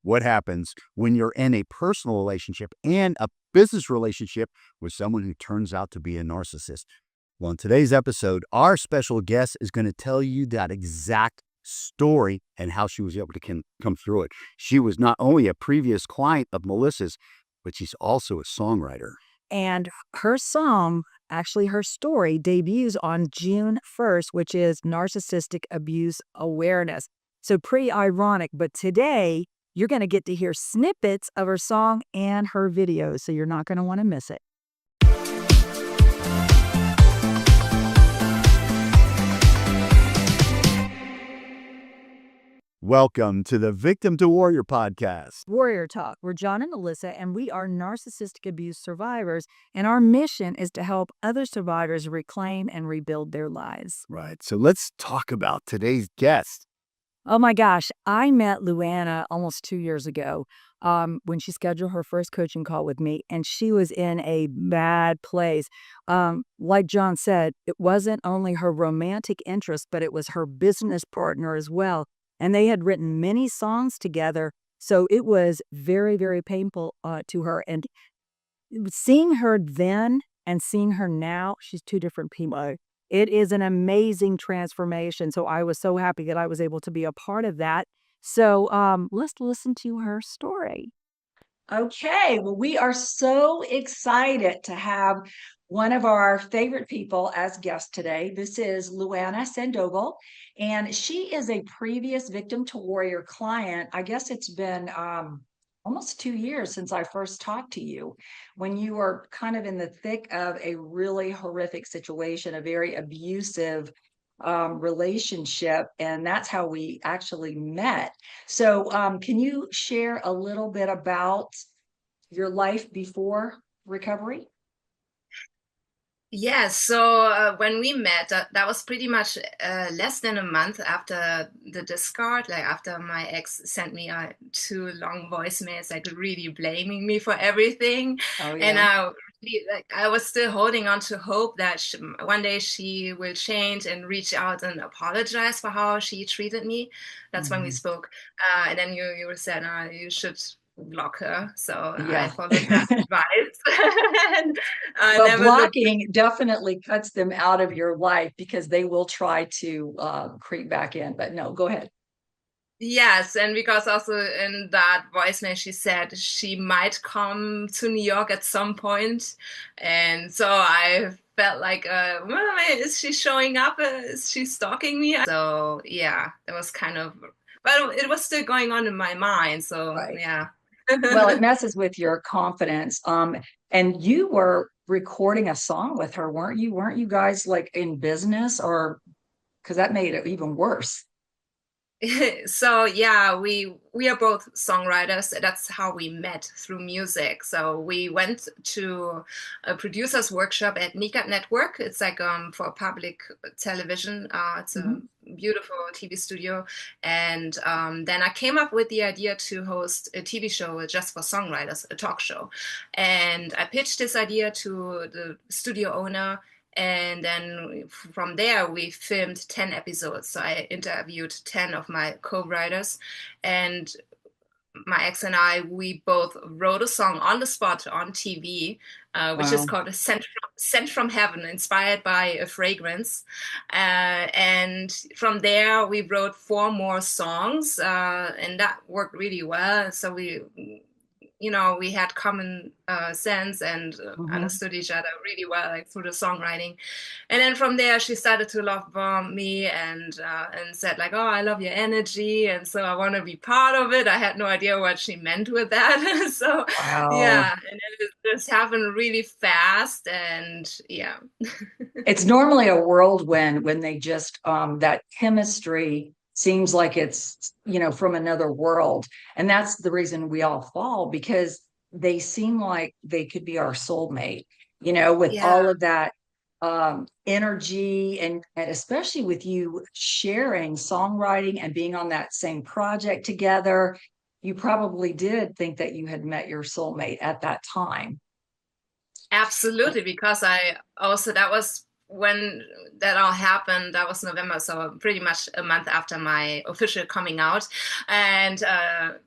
what happens when you're in a personal relationship and a business relationship with someone who turns out to be a narcissist. Well, in today's episode, our special guest is going to tell you that exact story and how she was able to come through it. She was not only a previous client of Melissa's, but she's also a songwriter. And her song, actually her story, debuts on June 1st, which is Narcissistic Abuse Awareness. So pretty ironic, but today you're going to get to hear snippets of her song and her videos, so you're not going to want to miss it. Welcome to the Victim to Warrior podcast. Warrior Talk. We're John and Melissa, and we are narcissistic abuse survivors, and our mission is to help other survivors reclaim and rebuild their lives. Right. So let's talk about today's guest. Oh my gosh, I met Luana almost 2 years ago when she scheduled her first coaching call with me, and she was in a bad place. Like John said, it wasn't only her romantic interest, but it was her business partner as well. And they had written many songs together, so it was very, very painful to her. And seeing her then and seeing her now, she's two different people. It is an amazing transformation. So I was so happy that I was able to be a part of that. So let's listen to her story. Okay, well, we are so excited to have one of our favorite people as guest today. This is Luana Sandoval, and she is a previous Victim to Warrior client. I guess it's been almost 2 years since I first talked to you, when you were kind of in the thick of a really horrific situation, a very abusive relationship, and that's how we actually met. So can you share a little bit about your life before recovery? Yeah, so when we met, that was pretty much less than a month after the discard, like after my ex sent me 2 long voicemails, like really blaming me for everything. Oh, yeah. And I was still holding on to hope that one day she will change and reach out and apologize for how she treated me. That's when we spoke. And then you said, you should block her. So Yeah. I followed that advice. And Well, blocking definitely cuts them out of your life because they will try to creep back in. But no, go ahead. Yes, and because also in that voicemail she said she might come to New York at some point, and so I felt like, well, is she showing up? Is she stalking me? So yeah, it was kind of, but it was still going on in my mind. So Right. Yeah. Well, it messes with your confidence. And you were recording a song with her, weren't you? Weren't you guys like in business, or because that made it even worse? So yeah, we are both songwriters. That's how we met, through music. So we went to a producer's workshop at NICAT Network. It's like for public television. It's a beautiful TV studio. And then I came up with the idea to host a TV show just for songwriters, a talk show. And I pitched this idea to the studio owner. And then from there, we filmed 10 episodes. So I interviewed 10 of my co-writers. And my ex and I, we both wrote a song on the spot on TV, which is called Sent from Heaven, inspired by a fragrance. And from there, we wrote 4 more songs, and that worked really well. So we had common sense and understood each other really well, like through the songwriting. And then from there, she started to love bomb me and said like, "Oh, I love your energy, and so I want to be part of it." I had no idea what she meant with that. So yeah, and it just happened really fast, and yeah. It's normally a whirlwind when they just that chemistry seems like it's, from another world. And that's the reason we all fall, because they seem like they could be our soulmate, with all of that energy, and especially with you sharing songwriting and being on that same project together. You probably did think that you had met your soulmate at that time. Absolutely, because I also, that was when that all happened, that was November, so pretty much a month after my official coming out. And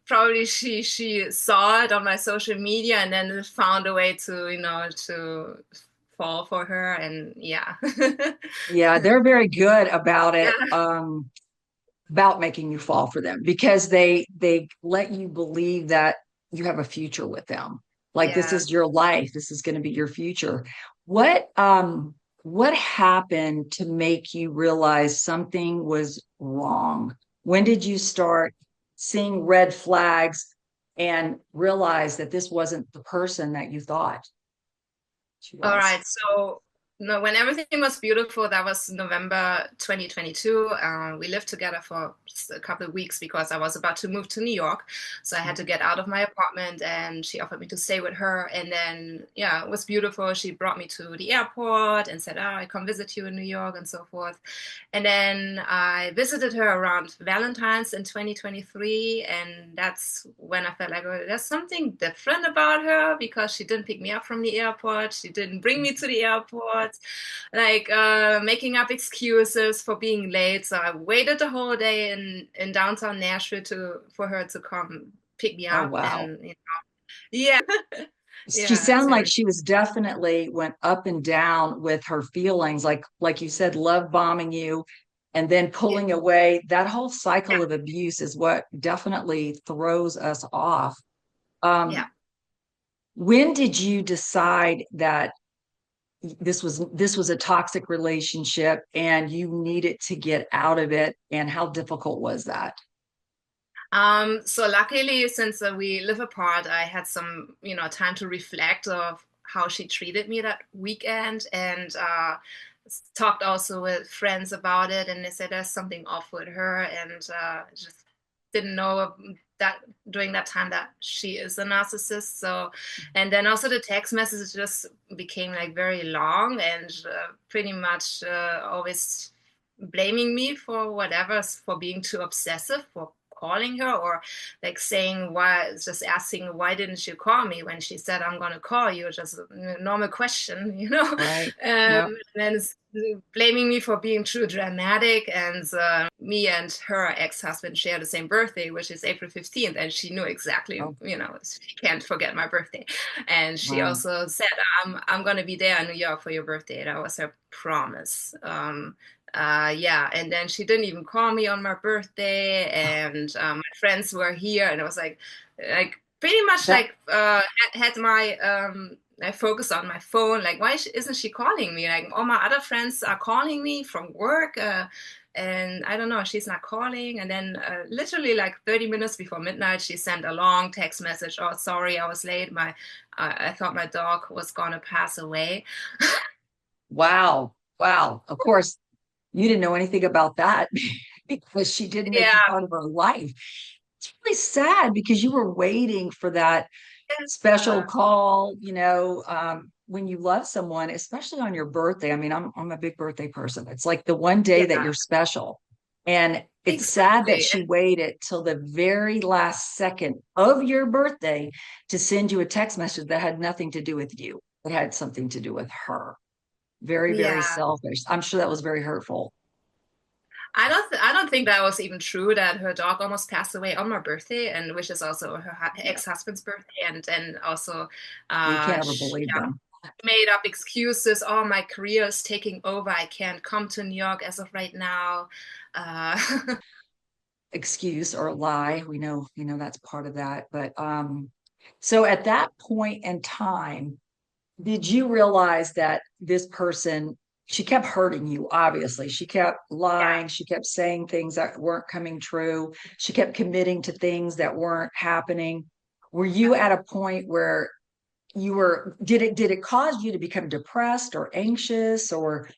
probably she saw it on my social media and then found a way to, to fall for her. And yeah. Yeah, they're very good about it, Yeah. about making you fall for them because they let you believe that you have a future with them. Like this Yeah. is your life. This is going to be your future. What happened to make you realize something was wrong? When did you start seeing red flags and realize that this wasn't the person that you thought she All was? right. So, no, when everything was beautiful, that was November 2022. We lived together for just a couple of weeks because I was about to move to New York. So I had to get out of my apartment and she offered me to stay with her. And then, yeah, it was beautiful. She brought me to the airport and said, "Oh, I come visit you in New York," and so forth. And then I visited her around Valentine's in 2023. And that's when I felt like, oh, there's something different about her because she didn't pick me up from the airport. She didn't bring me to the airport, like making up excuses for being late. So I waited the whole day in downtown Nashville for her to come pick me Oh, up. wow. And yeah, She yeah, sounded like so she was definitely went up and down with her feelings, like you said, love bombing you and then yeah, pulling away. That whole cycle of abuse is what definitely throws us off. yeah. Um, when did you decide that this was a toxic relationship and you needed to get out of it? And how difficult was that? So luckily, since we live apart, I had some, time to reflect of how she treated me that weekend, and talked also with friends about it, and they said there's something off with her, and just didn't know that during that time that she is a narcissist. So, and then also the text messages just became like very long and pretty much always blaming me for whatever, for being too obsessive, for calling her, or like saying why, just asking why didn't you call me when she said I'm going to call you, just a normal question, Right. and Yep. then blaming me for being too dramatic. And me and her ex-husband share the same birthday, which is April 15th, and she knew exactly, Oh, she can't forget my birthday. And she wow. also said, I'm going to be there in New York for your birthday. That was her promise. Yeah, and then she didn't even call me on my birthday, and my friends were here, and it was like pretty much That like had my I focused on my phone, like why isn't she calling me? Like all my other friends are calling me from work, and I don't know, she's not calling. And then literally like 30 minutes before midnight, she sent a long text message. "Oh, sorry, I was late. I thought my dog was gonna pass away." Wow. Wow. Of course, you didn't know anything about that because she didn't make you Yeah, part of her life. It's really sad because you were waiting for that special uh, call, when you love someone, especially on your birthday. I mean, I'm a big birthday person. It's like the one day that yeah, you're special. And it's sad that exactly. she waited till the very last second of your birthday to send you a text message that had nothing to do with you. It had something to do with her. Very, very Yeah. selfish. I'm sure that was very hurtful. I don't think that was even true that her dog almost passed away on my birthday, and which is also her Yeah. ex-husband's birthday. And then also You can't ever she, believe yeah, them. made up excuses. "Oh, my career is taking over. I can't come to New York as of right now." uh Excuse or lie. We know that's part of that. But so at that point in time, did you realize that this person, she kept hurting you, obviously. She kept yeah. lying, she kept saying things that weren't coming true, she kept committing to things that weren't happening. Were you at a point where did it cause you to become depressed or anxious or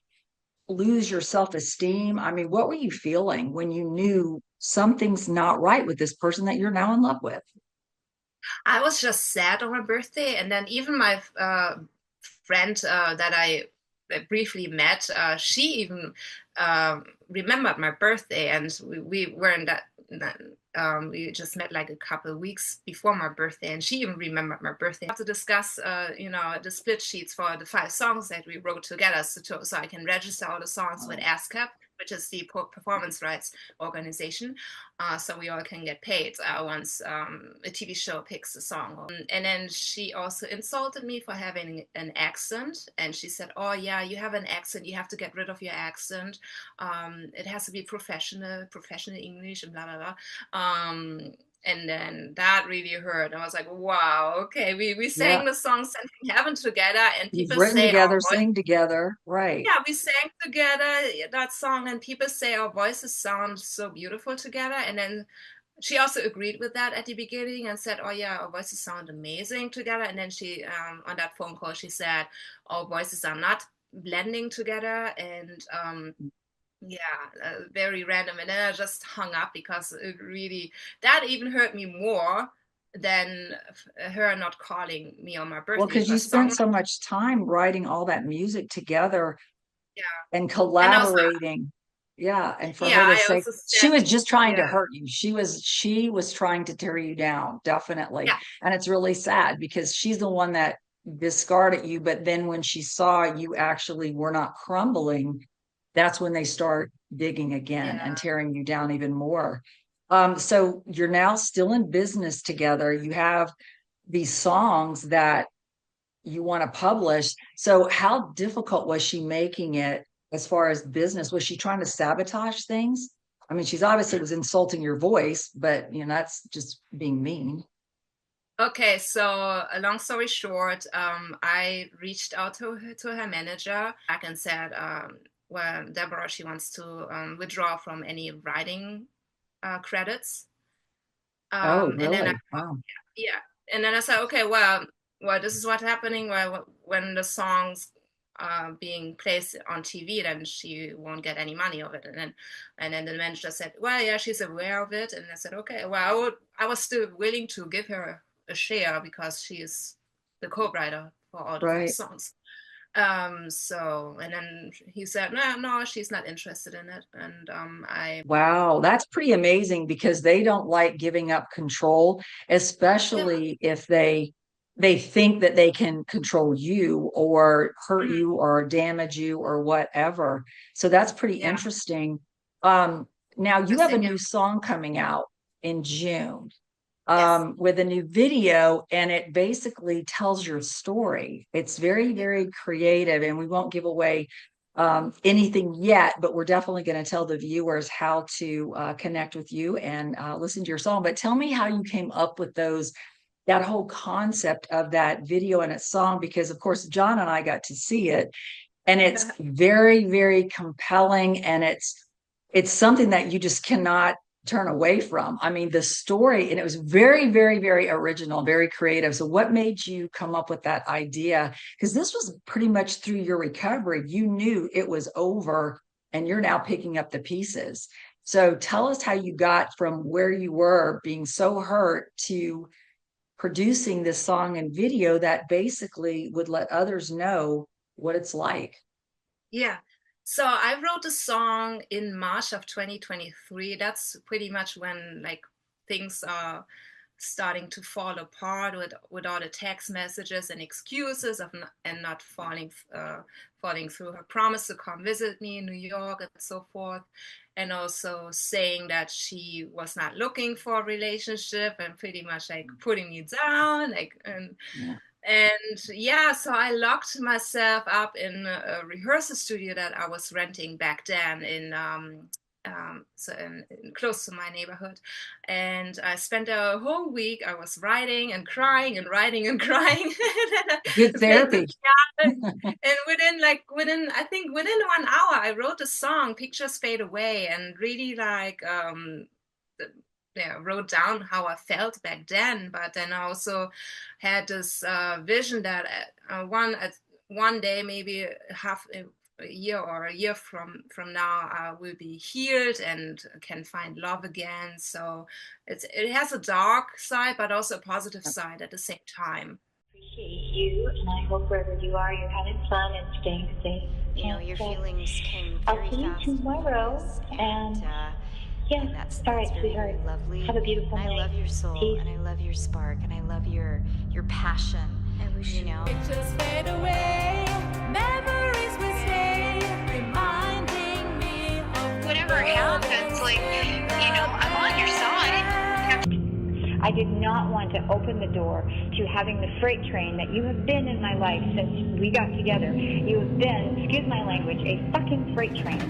lose your self-esteem? I mean, what were you feeling when you knew something's not right with this person that you're now in love with? I was just sad on my birthday, and then even my friend that I briefly met, she even remembered my birthday, and we were in that We just met like a couple of weeks before my birthday, and she even remembered my birthday. We have to discuss, the split sheets for the 5 songs that we wrote together, so I can register all the songs with ASCAP, which is the performance rights organization, so we all can get paid once a TV show picks a song. And then she also insulted me for having an accent, and she said, "Oh yeah, you have an accent. You have to get rid of your accent. It has to be professional English, and blah blah blah." And then that really hurt. I was like, wow, okay, we Yeah. sang the song Sending Heaven together, and You've people written say our together, voice, sang together. Right. yeah, we sang together that song, and people say our voices sound so beautiful together. And then she also agreed with that at the beginning and said, "Oh yeah, our voices sound amazing together." And then she, on that phone call, she said, "Our voices are not blending together." And yeah, very random. And then I just hung up because that even hurt me more than her not calling me on my Well, birthday, because you because spent songwriting, so much time writing all that music together yeah. and And also, collaborating. Yeah. And for yeah, her to I say also she said, was just trying to yeah, hurt you. She was trying to tear you down, definitely. yeah, And it's really sad because she's the one that discarded you. But then when she saw you actually were not crumbling, that's when they start digging again and yeah, tearing you down even more. So you're now still in business together. You have these songs that you want to publish. So how difficult was she making it as far as business? Was she trying to sabotage things? I mean, she's obviously was insulting your voice, but that's just being mean. Okay, so a long story short, I reached out to her manager back and said, well, Deborah, she wants to withdraw from any writing credits. Oh, And then really? Wow. yeah, and then I said, okay, well, this is what's happening. Well, when the songs being placed on TV, then she won't get any money of it. And then the manager said, well, yeah, she's aware of it. And I said, okay, well, I was still willing to give her a share because she is the co-writer for all the 5 Right. songs. So, and then he said, no, she's not interested in it. And I, Wow, that's pretty amazing because they don't like giving up control, yeah, especially if they think that they can control you or hurt mm, you or damage you or whatever. So that's pretty yeah, interesting. Um, Now you have a interesting. Yeah. new song coming out in June, Yes. with a new video, and it basically tells your story. It's very, Yeah. very creative, and we won't give away anything yet, but we're definitely going to tell the viewers how to connect with you and listen to your song. But tell me how you came up with that whole concept of that video and its song, because of course John and I got to see it, and it's very, very compelling, and it's something that you just cannot turn away from. I mean, the story, and it was very, very, very original, very creative. So what made you come up with that idea? Because this was pretty much through your recovery. You knew it was over and you're now picking up the pieces. So tell us how you got from where you were being so hurt to producing this song and video that basically would let others know what it's like. Yeah. So I wrote a song in March of 2023. That's pretty much when like things are starting to fall apart with all the text messages and excuses and not falling through her promise to come visit me in New York and so forth, and also saying that she was not looking for a relationship and pretty much like putting me down, like Yeah. and yeah, so I locked myself up in a rehearsal studio that I was renting back then in close to my neighborhood, and I spent a whole week. I was writing and crying and writing and crying, and then Good I played the therapy. piano. And within 1 hour, I wrote a song, "Pictures Fade Away," and really like yeah, wrote down how I felt back then. But then I also had this vision that one day, maybe half a year or a year from now, I will be healed and can find love again. So it has a dark side, but also a positive side at the same time. Appreciate you, and I hope wherever you are, you're having fun and staying safe. Your And feelings came I'll very see you fast and tomorrow. furious, And Yeah. And that's All right, very, sweetheart. very lovely. Have a beautiful And I night. love your soul, Peace. and I love your spark, and I love your passion. I wish you know. Pictures fade away, memories will stay, reminding me of Whatever happens, like, I'm on your side. I did not want to open the door to having the freight train that you have been in my life since we got together. You have been, excuse my language, a fucking freight train. I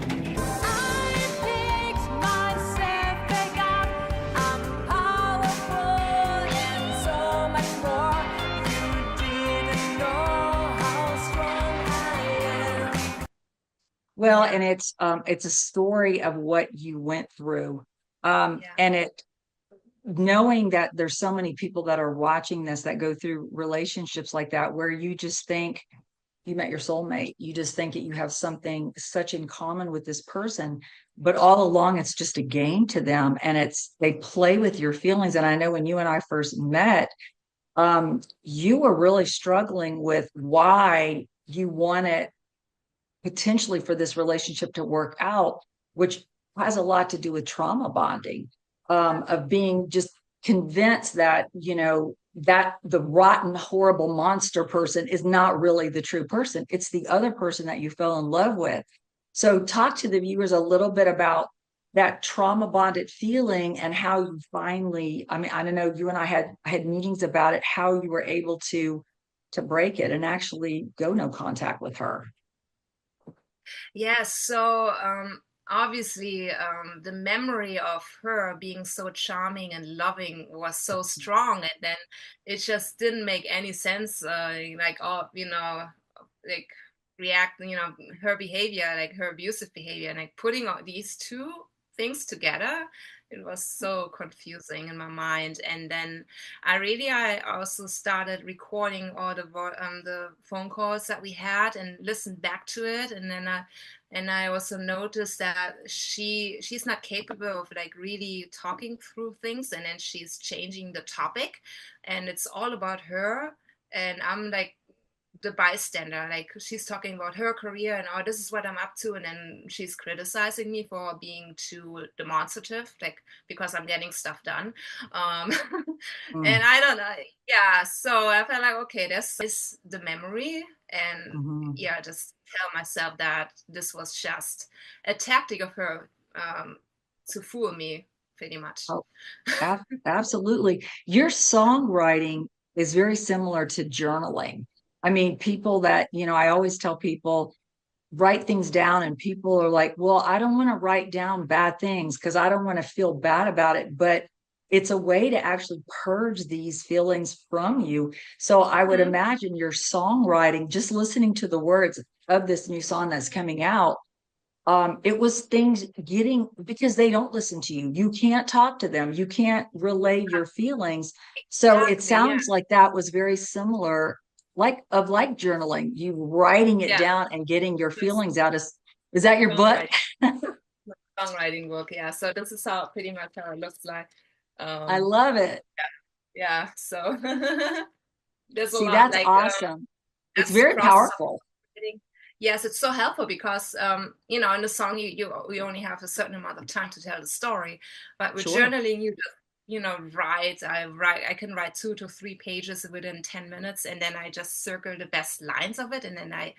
picked myself back up. I'm powerful and so much more. You didn't know how strong I am. Well, and it's a story of what you went through. And it knowing that there's so many people that are watching this that go through relationships like that, where you just think you met your soulmate. You just think that you have something such in common with this person, but all along it's just a game to them, and they play with your feelings. And I know when you and I first met, you were really struggling with why you wanted potentially for this relationship to work out, which has a lot to do with trauma bonding, of being just convinced that, that the rotten, horrible monster person is not really the true person. It's the other person that you fell in love with. So talk to the viewers a little bit about that trauma bonded feeling and how you finally, I mean, I don't know, you and I had meetings about it, how you were able to break it and actually go no contact with her. Yes, so obviously the memory of her being so charming and loving was so strong, and then it just didn't make any sense, like react, her behavior, like her abusive behavior, and like putting all these two things together, it was so confusing in my mind. And then I also started recording all the phone calls that we had and listened back to it. And then I also noticed that she's not capable of like really talking through things, and then she's changing the topic, and it's all about her, and I'm like the bystander. Like, she's talking about her career and, oh, this is what I'm up to, and then she's criticizing me for being too demonstrative, like, because I'm getting stuff done. And I don't know, yeah, so I felt like, okay, this is the memory, and just tell myself that this was just a tactic of her to fool me, pretty much. Oh, absolutely. Your songwriting is very similar to journaling. I mean, people that, I always tell people, write things down, and people are like, well, I don't want to write down bad things because I don't want to feel bad about it. But it's a way to actually purge these feelings from you. So I would imagine your songwriting, just listening to the words of this new song that's coming out, it was things because they don't listen to you. You can't talk to them. You can't relay your feelings. So it sounds like that was very similar, like journaling, you writing it down and getting your feelings out. Is that your book? Songwriting book, yeah. So this is pretty much how it looks like. I love it. Yeah. So there's See, a lot. that's like awesome. It's very powerful. Yes, it's so helpful because in the song you only have a certain amount of time to tell the story, but with journaling you just write. I can write 2 to 3 pages within 10 minutes, and then I just circle the best lines of it, and then I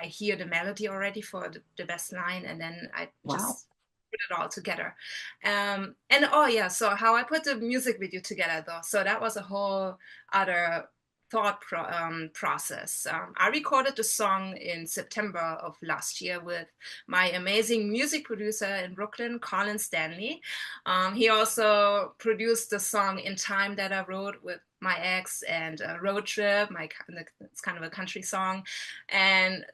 hear the melody already for the best line, and then I just put it all together. So how I put the music video together though, so that was a whole other thought process. I recorded the song in September of last year with my amazing music producer in Brooklyn, Colin Stanley. He also produced the song In Time that I wrote with my ex, and Road Trip, it's kind of a country song. And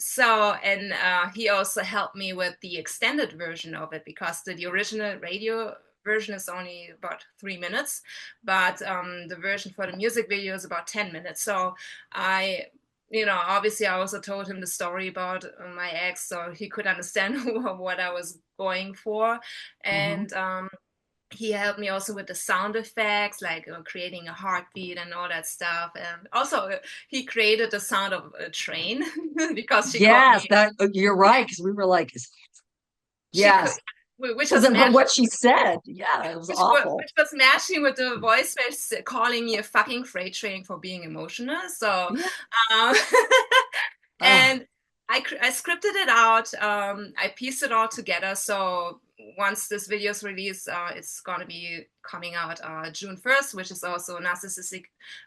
he also helped me with the extended version of it, because the original radio version is only about 3 minutes, but the version for the music video is about 10 minutes. So obviously I also told him the story about my ex, so he could understand what I was going for. And he helped me also with the sound effects, like creating a heartbeat and all that stuff. And also he created the sound of a train because she called me. You're right, because we were like, yes. which was Wasn't matching what she said. Yeah, it was awful. which was matching with the voicemail calling me a fucking freight train for being emotional. So, Yeah. um, Oh, and I scripted it out. I pieced it all together. So once this video is released, it's gonna be coming out June 1st, which is also Narcissistic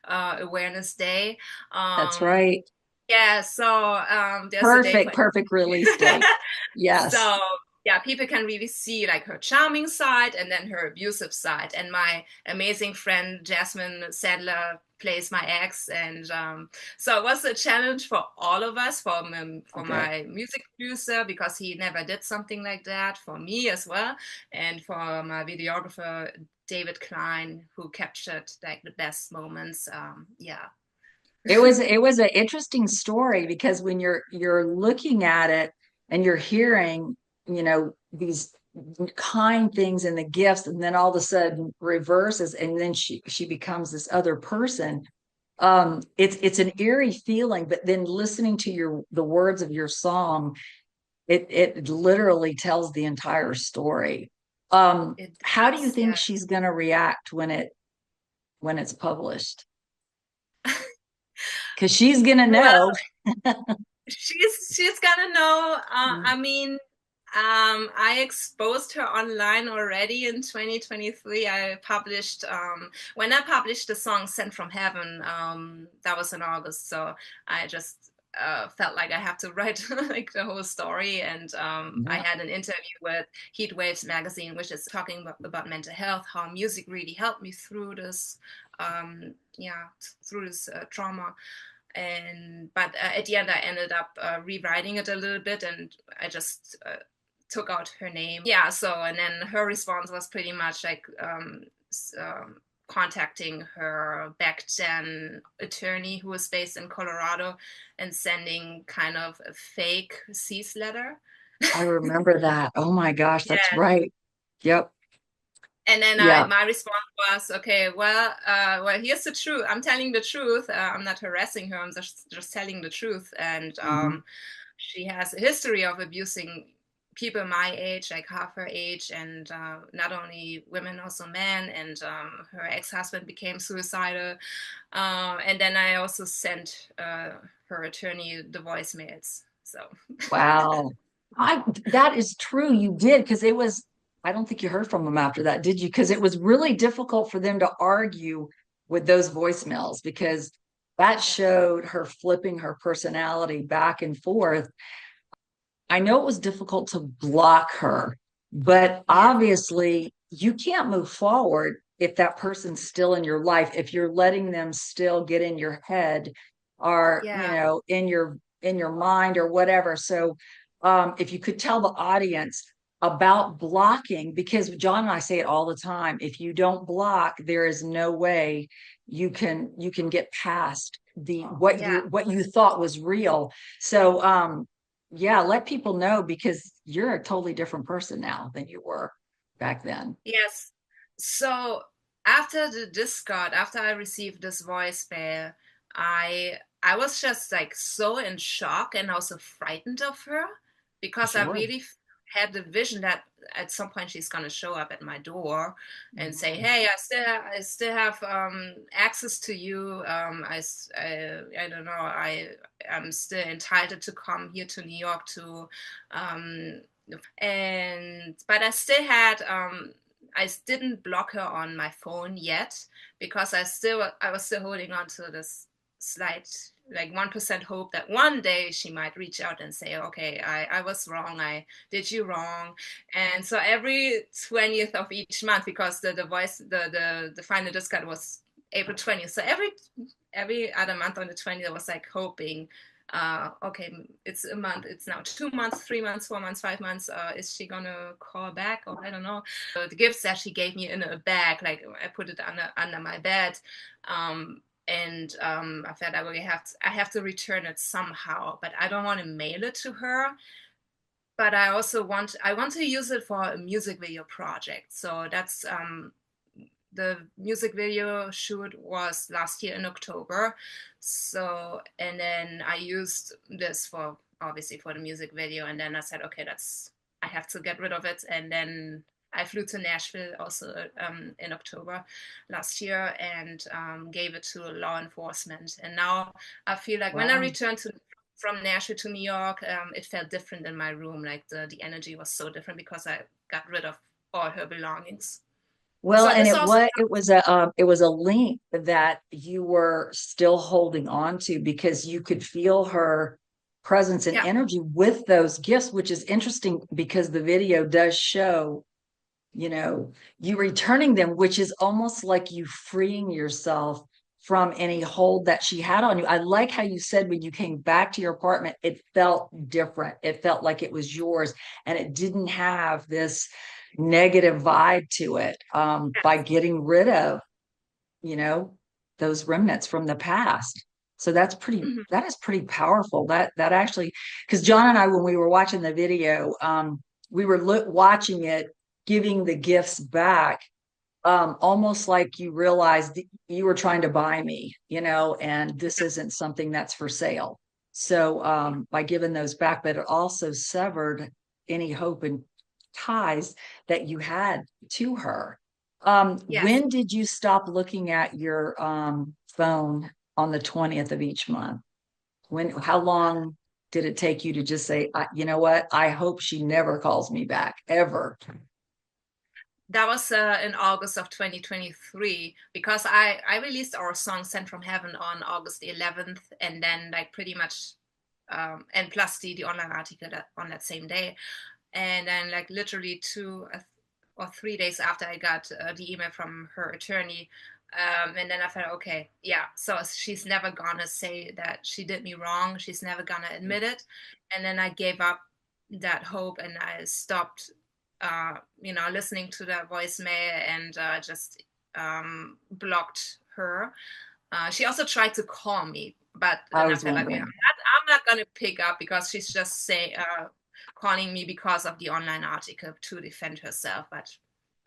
Awareness Day. that's Um, right. yeah, so there's a day for Perfect release date. Yes. so yeah, people can really see like her charming side and then her abusive side. And my amazing friend Jasmine Sadler plays my ex, and so it was a challenge for all of us, for Okay. my music producer because he never did something like that, for me as well, and for my videographer David Klein, who captured like the best moments. Yeah. It was an interesting story because when you're looking at it and you're hearing, you know, these kind things and the gifts, and then all of a sudden reverses, and then she becomes this other person. It's an eerie feeling, but then listening to the words of your song, it literally tells the entire story. It How do you does, think yeah. she's going to react when it's published? Because she's going to Well, know. she's gonna know. Mm. I mean, I exposed her online already in 2023. I published when I published the song "Sent from Heaven." That was in August, so I just felt like I have to write like the whole story. And I Yeah. had an interview with Heat Waves magazine, which is talking about mental health, how music really helped me through this, yeah, through this trauma. And but at the end I ended up rewriting it a little bit, and I just took out her name. Yeah, so and then her response was pretty much like contacting her back then attorney who was based in Colorado and sending kind of a fake cease letter. I remember that. Oh my gosh, that's Yeah. right. Yep. And then Yeah. my response was, okay, well, here's the truth. I'm telling the truth. I'm not harassing her. I'm just telling the truth. And Mhm. she has a history of abusing people my age, like half her age, and not only women, also men. And her ex-husband became suicidal. And then I also sent her attorney the voicemails. So Wow. That is true. You did, because it was, I don't think you heard from them after that, did you? Because it was really difficult for them to argue with those voicemails, because that showed her flipping her personality back and forth. I know it was difficult to block her, but yeah, obviously you can't move forward if that person's still in your life, if you're letting them still get in your head, or, you yeah, know, in your mind or whatever. So if you could tell the audience about blocking, because John and I say it all the time, if you don't block, there is no way you can get past the yeah. what you thought was real. So yeah, let people know, because you're a totally different person now than you were back then. Yes. So after the Discord, after I received this voicemail, I was just like so in shock and also frightened of her because I Sure. really had the vision that at some point she's gonna show up at my door and say, Mhm. "Hey, I still have access to you. I don't know. I'm still entitled to come here to New York to um, and but I still had I didn't block her on my phone yet because I was still holding on to this slight like 1% hope that one day she might reach out and say, okay, I was wrong, I did you wrong. And so every 20th of each month, because the final discard was April 20th, so every other month on the 20th I was like hoping, okay, it's a month, it's now 2 months, 3 months, 4 months, 5 months, is she gonna call back, or I don't know. The gifts that she gave me in a bag, like I put it under my bed, and I felt I have to return it somehow, but I don't want to mail it to her. But I want to use it for a music video project. So that's the music video shoot was last year in October. So, and then I used this for obviously for the music video. And then I said, okay, I have to get rid of it. And then I flew to Nashville also in October last year and gave it to law enforcement. And now I feel like when I returned from Nashville to New York, it felt different in my room. Like the energy was so different because I got rid of all her belongings. Well, So and this also, it was a link that you were still holding on to because you could feel her presence and yeah, energy with those gifts, which is interesting because the video does show, you know, you returning them, which is almost like you freeing yourself from any hold that she had on you. I like how you said when you came back to your apartment, it felt different. It felt like it was yours and it didn't have this negative vibe to it by getting rid of, you know, those remnants from the past. So that's pretty, mhm. that is pretty powerful. That actually, because John and I, when we were watching the video, we were watching it, giving the gifts back, almost like you realized you were trying to buy me, you know, and this isn't something that's for sale. So by giving those back, but it also severed any hope and ties that you had to her. Yes. When did you stop looking at your phone on the 20th of each month? How long did it take you to just say, you know what? I hope she never calls me back ever. That was in August of 2023 because I released our song "Sent from Heaven" on August 11th, and then like pretty much, and plus the online article on that same day, and then like literally 2 or 3 days after I got the email from her attorney, and then I felt okay, yeah, so she's never gonna say that she did me wrong. She's never gonna admit it, and then I gave up that hope and I stopped listening to that voicemail and just blocked her. She also tried to call me, but I then I was felt like, yeah, wondering. I'm not going to pick up because she's just calling me because of the online article to defend herself, but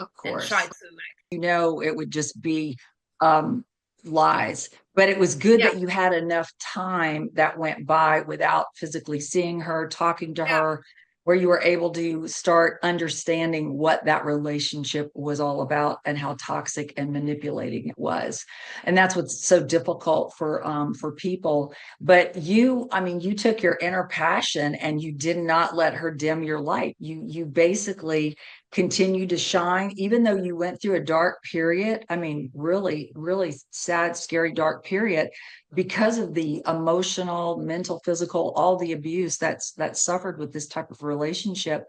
Of and try course. to You know, it would just be um, lies. But it was good yeah, that you had enough time that went by without physically seeing her, talking to yeah, her, where you were able to start understanding what that relationship was all about and how toxic and manipulating it was. And that's what's so difficult for people. But you, I mean, you took your inner passion and you did not let her dim your light. You basically continue to shine, even though you went through a dark period. I mean, really, really sad, scary, dark period because of the emotional, mental, physical, all the abuse that's suffered with this type of relationship.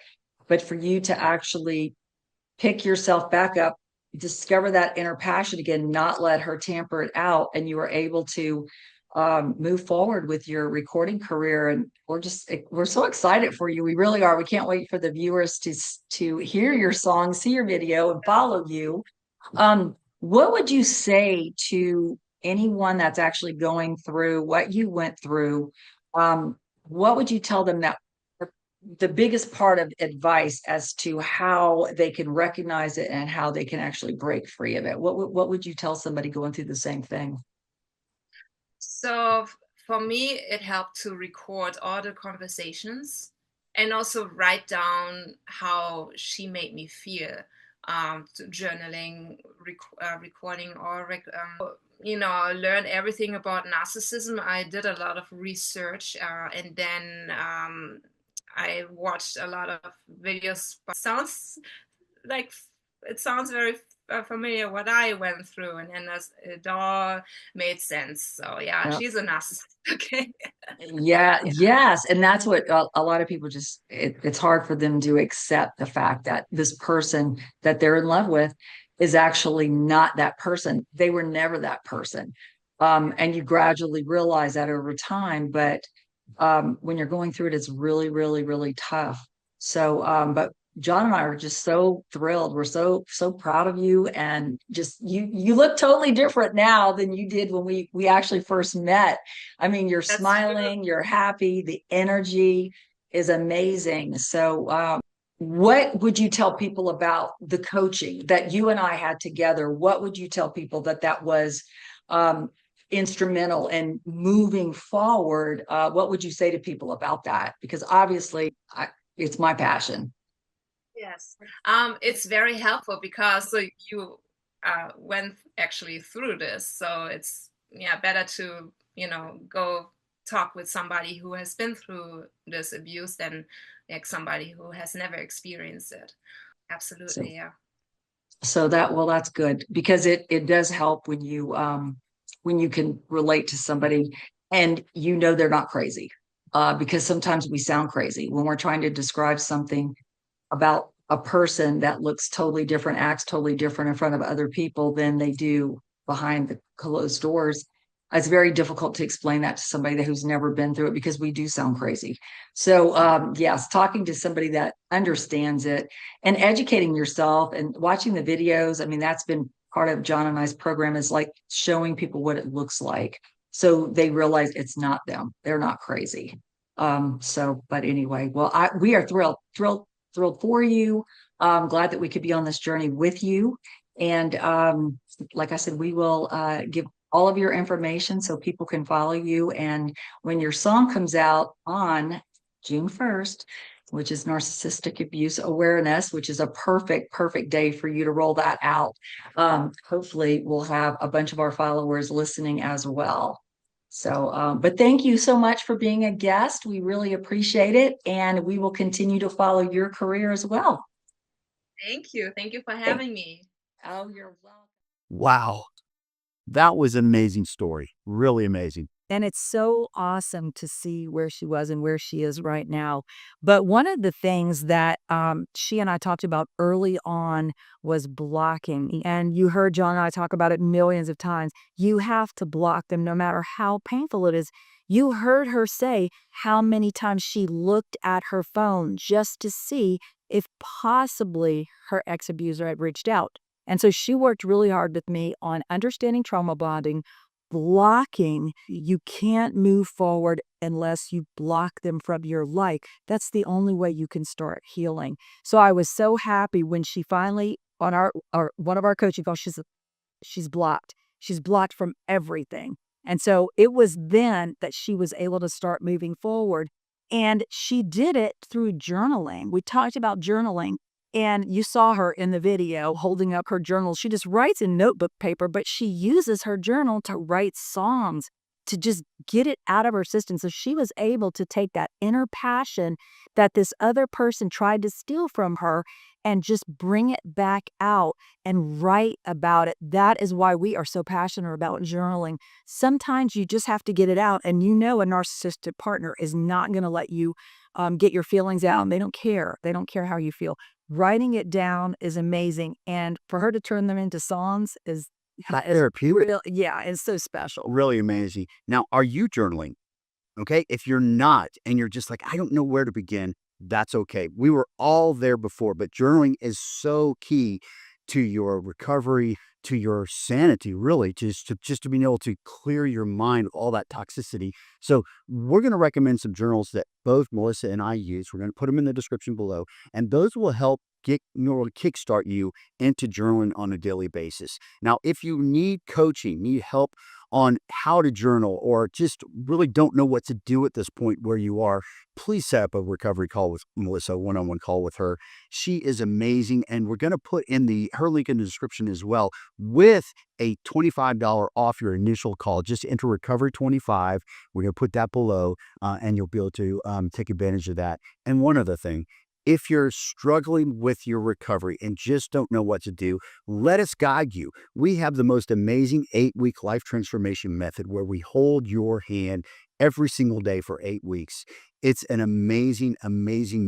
But for you to actually pick yourself back up, discover that inner passion again, not let her tamper it out, and you were able to move forward with your recording career. And we're so excited for you. We really are. We can't wait for the viewers to hear your song, see your video, and follow you. What would you say to anyone that's actually going through what you went through? What would you tell them that the biggest part of advice as to how they can recognize it and how they can actually break free of it? What would you tell somebody going through the same thing? so for me it helped to record all the conversations and also write down how she made me feel, journaling, recording, or learn everything about narcissism. I did a lot of research, and then I watched a lot of videos. Sounds like it sounds very familiar what I went through, and then it all made sense. So yeah, Yeah. she's a narcissist. Okay. Yeah, Yeah. yes. And that's what a lot of people just, it's hard for them to accept the fact that this person that they're in love with is actually not that person. They were never that person. And you gradually realize that over time. But when you're going through it, it's really, really, really tough. So, but John and I are just so thrilled. We're so proud of you, and just you look totally different now than you did when we actually first met. I mean, you're That's true. smiling, you're happy, the energy is amazing. So, what would you tell people about the coaching that you and I had together? What would you tell people that was um, instrumental in moving forward? What would you say to people about that? Because obviously, it's my passion. Yes. It's very helpful because you went actually through this. So it's better to, go talk with somebody who has been through this abuse than like somebody who has never experienced it. So, Absolutely, yeah. that's good because it does help when you can relate to somebody and they're not crazy. Because sometimes we sound crazy when we're trying to describe something about a person that looks totally different, acts totally different in front of other people than they do behind the closed doors. It's very difficult to explain that to somebody who's never been through it because we do sound crazy. So, yes, talking to somebody that understands it and educating yourself and watching the videos. I mean, that's been part of John and I's program, is like showing people what it looks like. So they realize it's not them. They're not crazy. But anyway, well, we are thrilled for you. I'm glad that we could be on this journey with you. And like I said, we will give all of your information so people can follow you. And when your song comes out on June 1st, which is Narcissistic Abuse Awareness, which is a perfect day for you to roll that out. Hopefully we'll have a bunch of our followers listening as well. So, but thank you so much for being a guest. We really appreciate it. And we will continue to follow your career as well. Thank you. Thank you for Thank- having me. Oh, you're welcome. Wow. That was an amazing story. Really amazing. And it's so awesome to see where she was and where she is right now. But one of the things that she and I talked about early on was blocking. And you heard John and I talk about it millions of times. You have to block them no matter how painful it is. You heard her say how many times she looked at her phone just to see if possibly her ex abuser had reached out. And so she worked really hard with me on understanding trauma bonding, blocking. You can't move forward unless you block them from your life. That's the only way you can start healing. So I was so happy when she finally on our one of our coaching calls, she's blocked. She's blocked from everything. And so it was then that she was able to start moving forward. And she did it through journaling. We talked about journaling. And you saw her in the video holding up her journal. She just writes in notebook paper, but she uses her journal to write songs to just get it out of her system. So she was able to take that inner passion that this other person tried to steal from her and just bring it back out and write about it. That is why we are so passionate about journaling. Sometimes you just have to get it out, and a narcissistic partner is not going to let you get your feelings out. And they don't care. They don't care how you feel. Writing it down is amazing, and for her to turn them into songs is Therapeutic. it's so special. Really amazing. Now, are you journaling? Okay. If you're not, and you're just like, I don't know where to begin, that's okay. We were all there before, but journaling is so key to your recovery, to your sanity, really, just to being able to clear your mind of all that toxicity. So we're going to recommend some journals that both Melissa and I use. We're going to put them in the description below, and those will help kickstart you into journaling on a daily basis. Now, if you need coaching, need help on how to journal, or just really don't know what to do at this point where you are, please set up a recovery call with Melissa, one-on-one call with her. She is amazing, and we're going to put in her link in the description as well, with a $25 off your initial call. Just enter Recovery 25. We're going to put that below, and you'll be able to take advantage of that. And one other thing, if you're struggling with your recovery and just don't know what to do, let us guide you. We have the most amazing 8-week life transformation method where we hold your hand every single day for 8 weeks. It's an amazing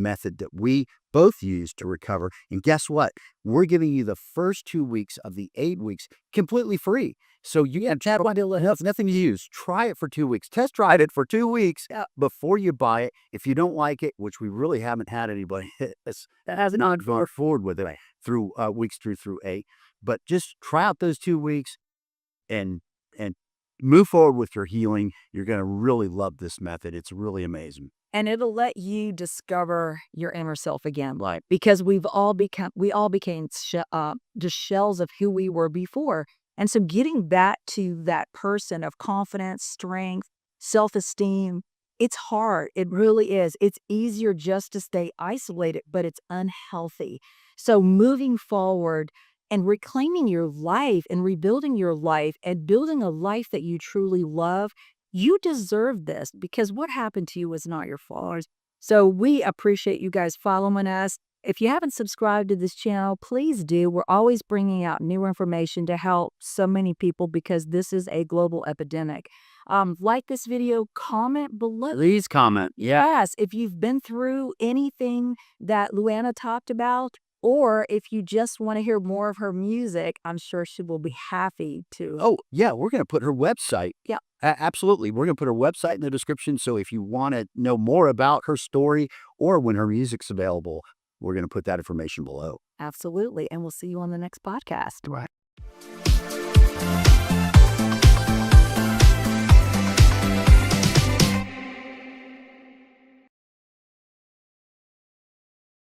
method that we both use to recover. And guess what? We're giving you the first 2 weeks of the 8 weeks completely free. So you have nothing to use. Try it for 2 weeks. Test drive it for 2 weeks before you buy it. If you don't like it, which we really haven't had anybody that has not gone forward with it through weeks through 8, but just try out those 2 weeks and move forward with your healing. You're going to really love this method. It's really amazing. And it'll let you discover your inner self again, like, because we all became just shells of who we were before. And so getting back to that person of confidence, strength, self-esteem, It's hard. It really is. It's easier just to stay isolated, but it's unhealthy. So moving forward and reclaiming your life and rebuilding your life and building a life that you truly love, you deserve this because what happened to you was not your fault. So we appreciate you guys following us. If you haven't subscribed to this channel, please do. We're always bringing out new information to help so many people because this is a global epidemic. Like this video, comment below. Please comment. Yeah. Yes, if you've been through anything that Luana talked about, or if you just want to hear more of her music, I'm sure she will be happy to. Oh, yeah, we're going to put her website. Yeah. Absolutely. We're going to put her website in the description. So if you want to know more about her story or when her music's available, we're going to put that information below. Absolutely. And we'll see you on the next podcast. Right.